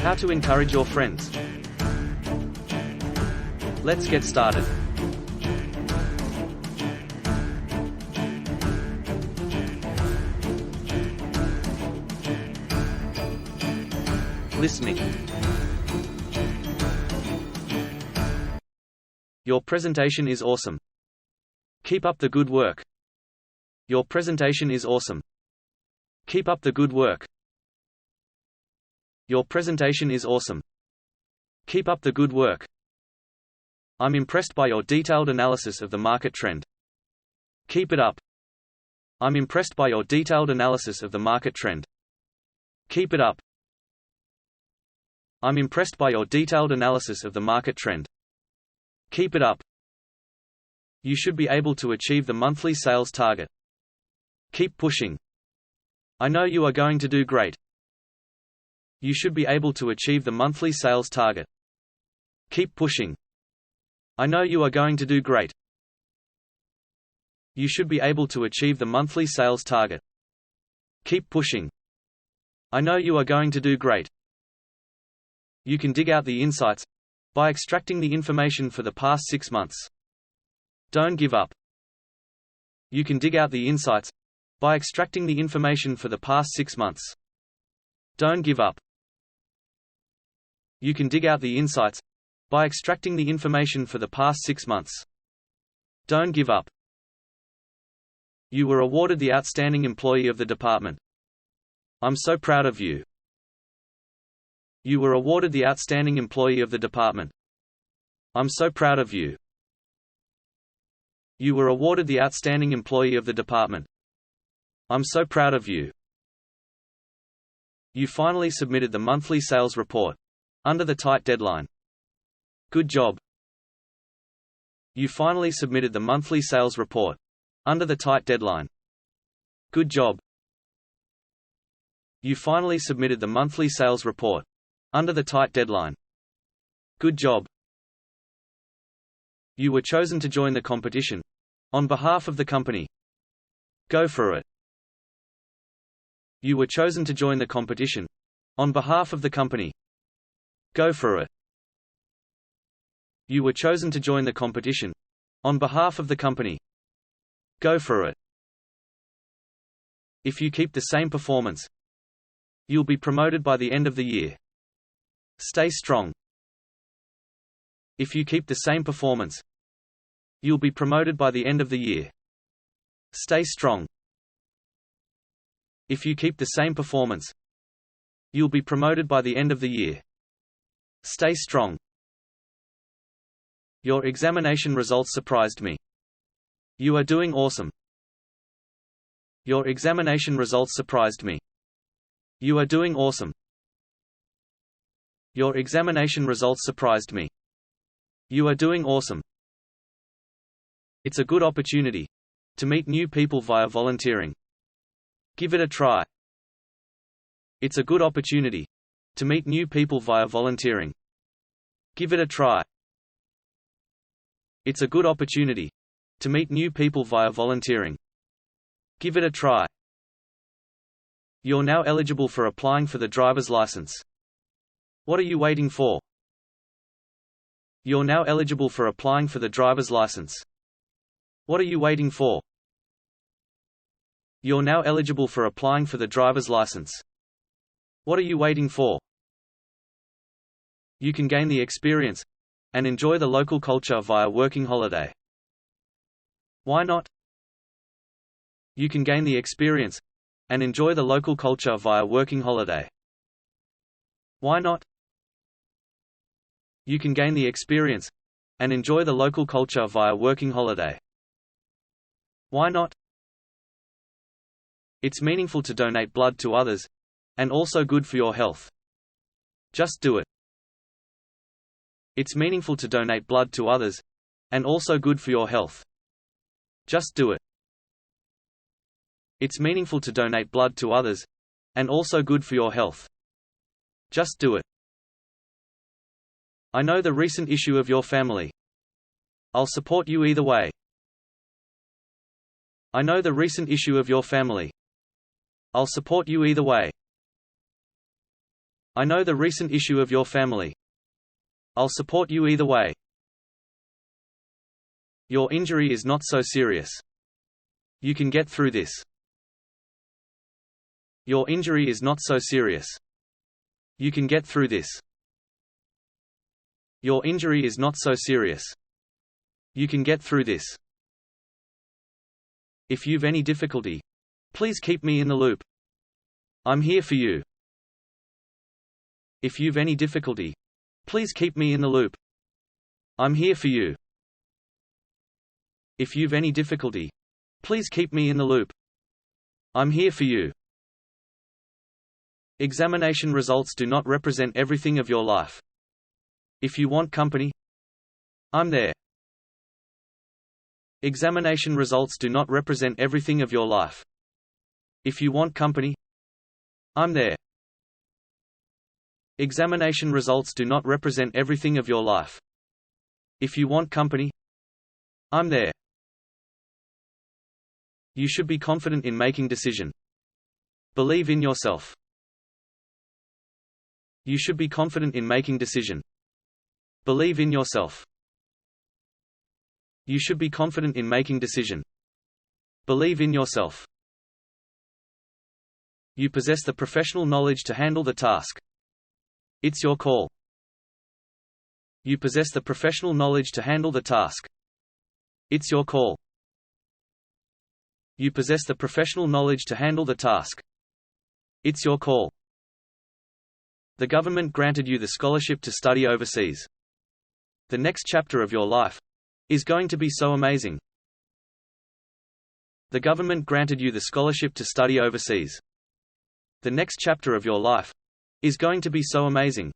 How to encourage your friends. Let's get started. Listening. Your presentation is awesome. Keep up the good work. Your presentation is awesome. Keep up the good work. Your presentation is awesome. Keep up the good work. I'm impressed by your detailed analysis of the market trend. Keep it up. I'm impressed by your detailed analysis of the market trend. Keep it up. I'm impressed by your detailed analysis of the market trend. Keep it up. You should be able to achieve the monthly sales target. Keep pushing. I know you are going to do great. You should be able to achieve the monthly sales target. Keep pushing. I know you are going to do great. You should be able to achieve the monthly sales target. Keep pushing. I know you are going to do great. You can dig out the insights by extracting the information for the past 6 months. Don't give up. You can dig out the insights by extracting the information for the past 6 months. Don't give up. You can dig out the insights by extracting the information for the past 6 months. Don't give up. You were awarded the Outstanding Employee of the Department. I'm so proud of you. You were awarded the Outstanding Employee of the Department. I'm so proud of you. You were awarded the Outstanding Employee of the Department. I'm so proud of you. You finally submitted the monthly sales report under the tight deadline. Good job. You finally submitted the monthly sales report under the tight deadline. Good job. You finally submitted the monthly sales report under the tight deadline. Good job. You were chosen to join the competition on behalf of the company. Go for it. You were chosen to join the competition on behalf of the company. Go for it. You were chosen to join the competition on behalf of the company. Go for it. If you keep the same performance, you'll be promoted by the end of the year. Stay strong. If you keep the same performance, you'll be promoted by the end of the year. Stay strong. If you keep the same performance, you'll be promoted by the end of the year. Stay strong. Your examination results surprised me. You are doing awesome. Your examination results surprised me. You are doing awesome. Your examination results surprised me. You are doing awesome. It's a good opportunity to meet new people via volunteering. Give it a try. It's a good opportunity to meet new people via volunteering. Give it a try. It's a good opportunity to meet new people via volunteering. Give it a try. You're now eligible for applying for the driver's license. What are you waiting for? You're now eligible for applying for the driver's license. What are you waiting for? You're now eligible for applying for the driver's license. What are you waiting for? You can gain the experience and enjoy the local culture via working holiday. Why not? You can gain the experience and enjoy the local culture via working holiday. Why not? You can gain the experience and enjoy the local culture via working holiday. Why not? It's meaningful to donate blood to others, and also good for your health. Just do it. It's meaningful to donate blood to others, and also good for your health. Just do it. It's meaningful to donate blood to others, and also good for your health. Just do it. I know the recent issue of your family. I'll support you either way. I know the recent issue of your family. I'll support you either way. I know the recent issue of your family. I'll support you either way. Your injury is not so serious. You can get through this. Your injury is not so serious. You can get through this. Your injury is not so serious. You can get through this. If you've any difficulty, please keep me in the loop. I'm here for you. If you've any difficulty, please keep me in the loop. I'm here for you. If you've any difficulty, please keep me in the loop. I'm here for you. Examination results do not represent everything of your life. If you want company, I'm there. Examination results do not represent everything of your life. If you want company, I'm there. Examination results do not represent everything of your life. If you want company, I'm there. You should be confident in making decision. Believe in yourself. You should be confident in making decision. Believe in yourself. You should be confident in making decision. Believe in yourself. You possess the professional knowledge to handle the task. It's your call. You possess the professional knowledge to handle the task. It's your call. You possess the professional knowledge to handle the task. It's your call. The government granted you the scholarship to study overseas. The next chapter of your life is going to be so amazing. The government granted you the scholarship to study overseas. The next chapter of your life is going to be so amazing.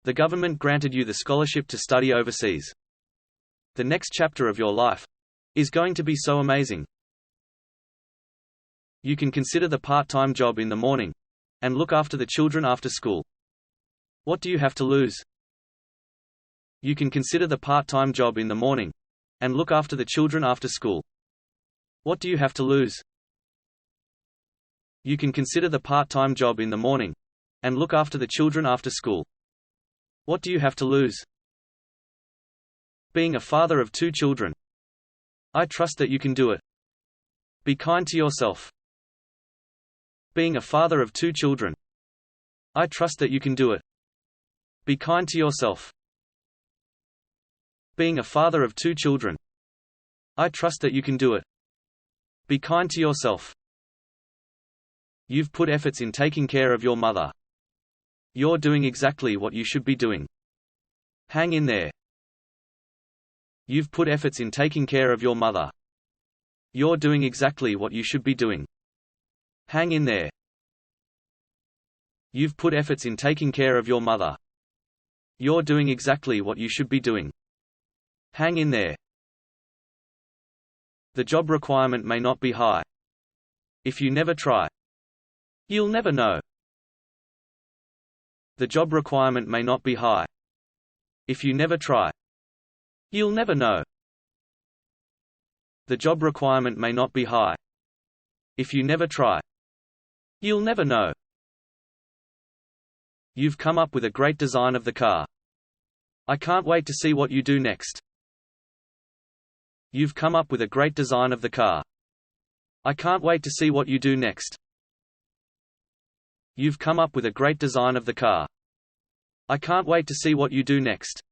The government granted you the scholarship to study overseas. The next chapter of your life is going to be so amazing. You can consider the part-time job in the morning and look after the children after school. What do you have to lose? You can consider the part-time job in the morning and look after the children after school. What do you have to lose? You can consider the part-time job in the morning and look after the children after school. What do you have to lose? Being a father of 2 children. I trust that you can do it. Be kind to yourself. Being a father of 2 children. I trust that you can do it. Be kind to yourself. Being a father of 2 children. I trust that you can do it. Be kind to yourself. You've put efforts in taking care of your mother. You're doing exactly what you should be doing. Hang in there. You've put efforts in taking care of your mother. You're doing exactly what you should be doing. Hang in there. You've put efforts in taking care of your mother. You're doing exactly what you should be doing. Hang in there. The job requirement may not be high. If you never try, you'll never know. The job requirement may not be high. If you never try, you'll never know. The job requirement may not be high. If you never try, you'll never know. You've come up with a great design of the car. I can't wait to see what you do next. You've come up with a great design of the car. I can't wait to see what you do next. You've come up with a great design of the car. I can't wait to see what you do next.